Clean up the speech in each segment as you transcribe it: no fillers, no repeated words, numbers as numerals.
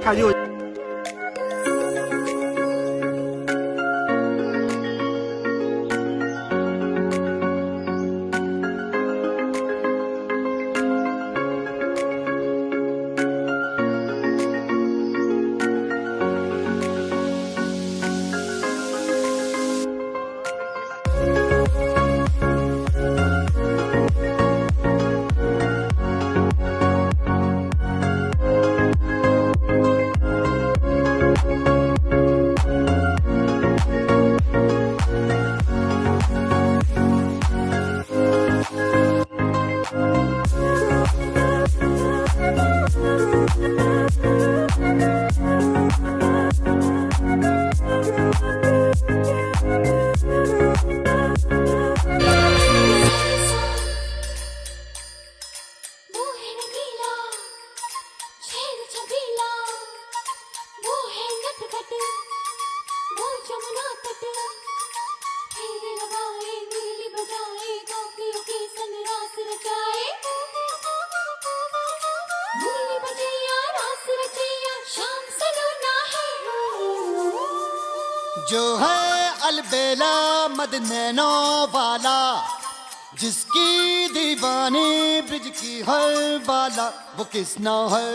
एखादी जो है अलबेला मदनैनो वाला, जिसकी दीवानी ब्रिज की हर बाला, वो किसना है,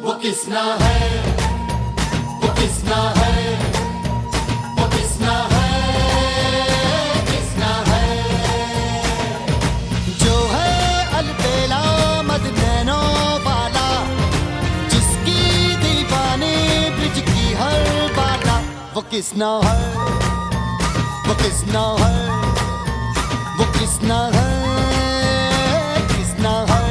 वो किसना है, वो किसना है, वो किसना है, किसना है। जो है अलबेला मदनैनो वाला, जिसकी दीवानी ब्रिज की हर बाला, वो किसना है, वो किसना है, वो किसना है, किसना है।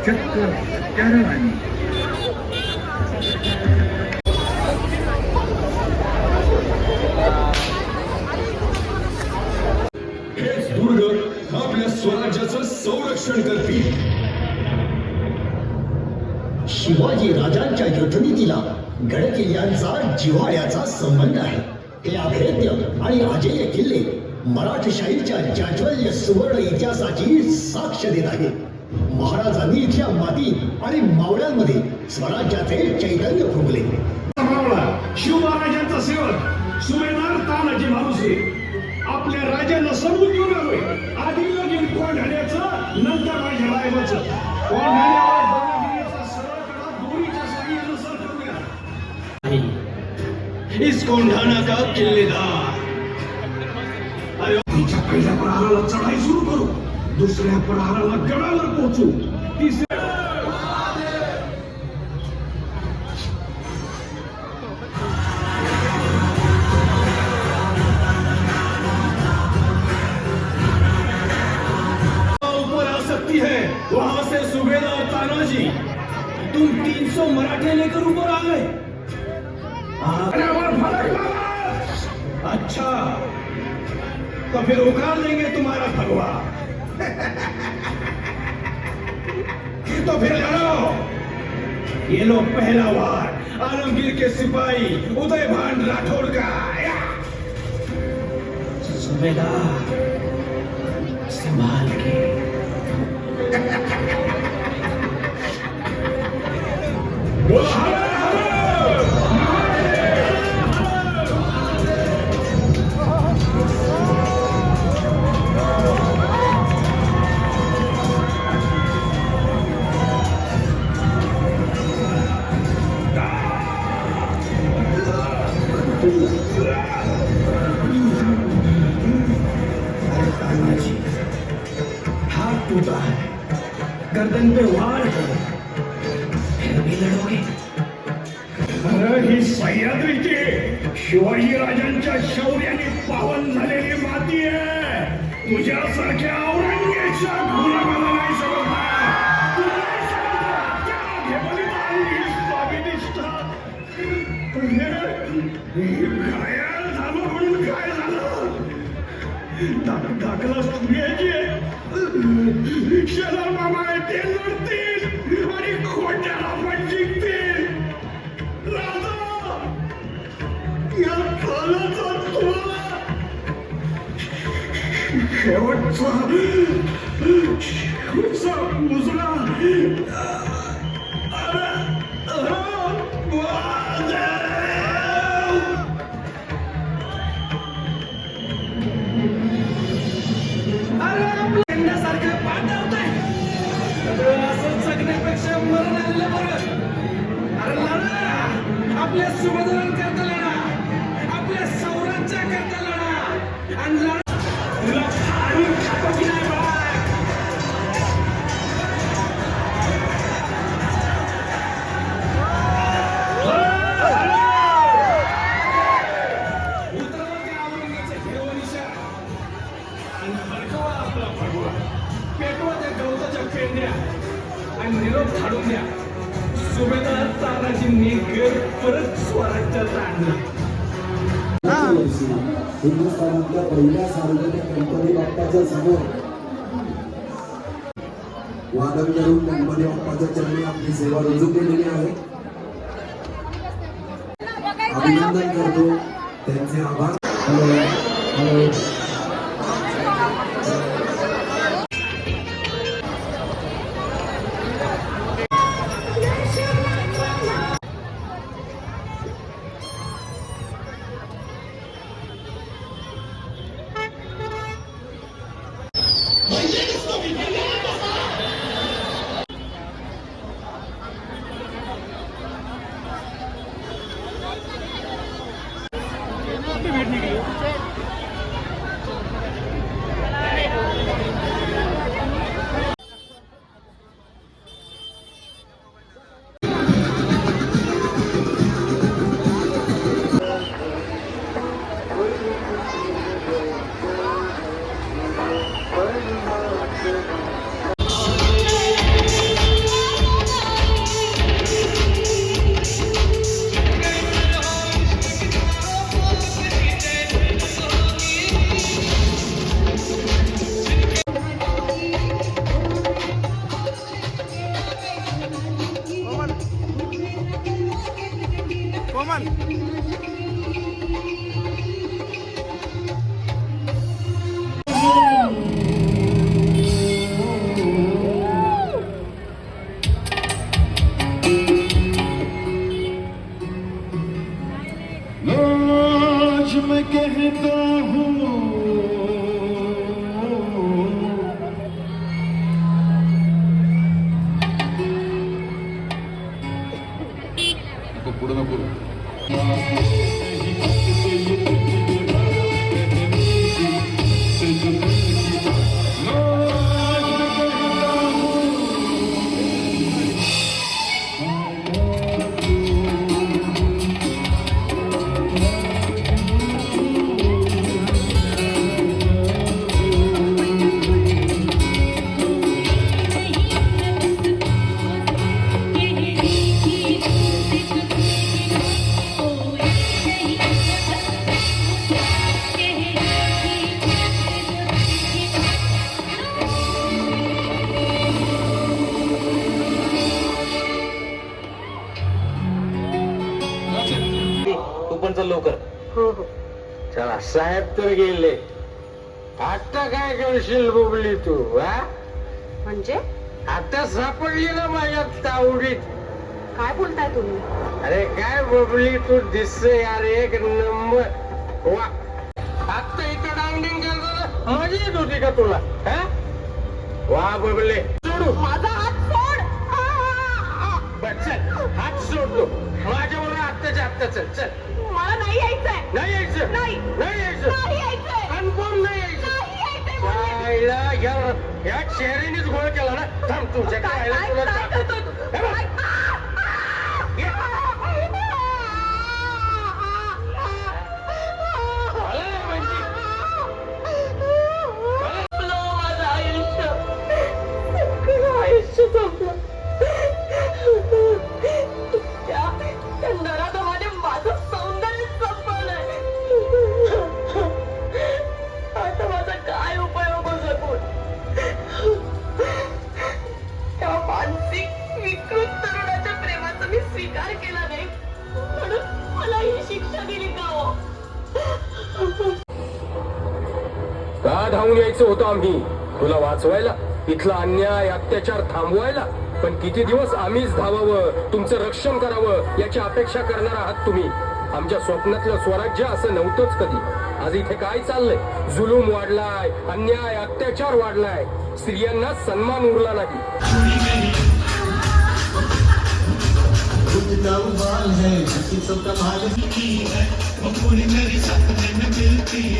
चक्क कॅरवानी हेच दुर्ग आपल्या स्वराज्याचं संरक्षण करतील. शिवाजी राजांच्या युद्धनीतीला गडकिल्ल्यांचा जिव्हाळ्याचा संबंध आहे. हे अभेद्य आणि अजेय किल्ले मराठशाहीच्या जाज्वल्य सुवर्ण इतिहासाची साक्ष देत आहेत. महाराजांनी इथल्या माती आणि मावळ्यांमध्ये स्वराज्याचे चैतन्य फुगले. शिवराजांचा सेवक सुभेदार तानाजी मालुसरे आपल्या राजांना समजून घेऊन आलोय. आधी लगीन कोंढाण्याचं, नंतर माझ्या बायबाचं. कोंढाण्यावर बनविण्याचा सरळ कडा दोरीच्या साहाय्यानं सर करूया. इस कोंढाणा का किल्लेदार. अरे तिच्या पहिल्या प्रहाराला चढाई सुरू करू, दुसऱ्या प्रहाराला गडावर पोहोचू, तिसऱ्या तुम 300 मराठे लेकर ऊपर आ गए। अरे और फर्क लगा। अच्छा, तो फिर उखाड़ देंगे तुम्हारा भगवा। तो फिर लड़ो। ये लो पहला वार आलमगीर के सिपाही उदय भान राठौड़ का। सूबेदार संभाल के। हाथ टूटा है, गर्दन पे वार है, फिर भी लढोगे? अरे ही सह्याद्रीची शिवाजी राजांच्या शौर्याने पावन झालेली माती आहे. तुझ्यासारख्या औरंगजेबाच्या गुलामाला नाही समजणार. तुला नाही समजणार. त्या बलिदान ही स्वाभिनिष्ठा. घायाळ झालो म्हणून काय झालं? दाखला सूर्याची शेजार मामा आहे ते लढतील आणि खोट्याला पण जिंकतील. राजा या कालाचा तुला शेवटचा मुजरा. आपल्या सुभद्रांकरता लढा, आपल्या सौरांच्या करता लढा आणि लढा. तुला फाडून टाकू की नाही बा? उतरवा त्या औरंगाचं हिरवं निशाण आणि भडकवा आपला भगवा. पेटवा त्या गवताच्या पेंड्या आणि निरोप धाडून द्या. सुभेदार तानाजी नेकर परत स्वराज्यात आणला. हिंदुस्थानातल्या पहिल्या सार्वजनिक गणपती बाप्पाच्या समोर वादन करून गणपती बाप्पाच्या चरणी आपली सेवा रुजू केलेली आहे. अभिनंदन करतो, त्यांचे आभार. मैं कहता हूँ पुढे नको. चल लवकर. हो हो. चला साहेब तर गेले. आता काय करशील बोबली तू? म्हणजे आता सापडली ना माझ्या तावडीत. काय बोलताय तुम्ही? अरे काय बोबली तू दिसते यार एक नंबर. वा आता इथं डांगडिंग करताना मजा येत होती का तुला? वा बोबले सोडू माझा हात सोड. चल हात सोडतो माझ्याबरोबर आत्ताच्या आत्ता चल. चल मला नाही यायचंय. नाही यायचं. नाही. नाही यायचं. नाही यायचंय. कन्फर्म नाही यायचं. नाही यायचंय बोलले. या चेहऱ्यानेच गोळ केला ना. थांब तुझ्या काय काय तुला काय करतोय तू? हे बघ. मला नाही माहिती. संपलं माझं आयुष्य. सगळं आयुष्य संपलं. त्या नराधमाने माझं सौंदर्य संपवलंय. आता माझा काय उपयोग हो जगून? त्या मानसिक विकृत तरुणाच्या प्रेमाचा मी स्वीकार केला नाही म्हणून मला ही शिक्षा दिली का हो? का धावून यायचं होतं आम्ही तुला वाचवायला, इथला अन्याय अत्याचार थांबवायला. पण किती दिवस आम्हीच धावावं, तुमचं रक्षण करावं याची अपेक्षा करणार आहात तुम्ही. आमच्या स्वप्नातलं स्वराज्य असं नव्हतंच कधी. आज इथे काय चाललंय? जुलूम वाढलाय, अन्याय अत्याचार वाढलाय, स्त्रियांना सन्मान उरला नाही.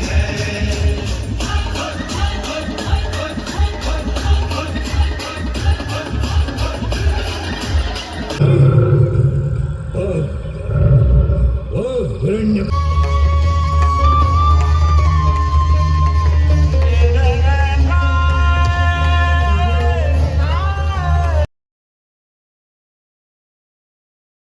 है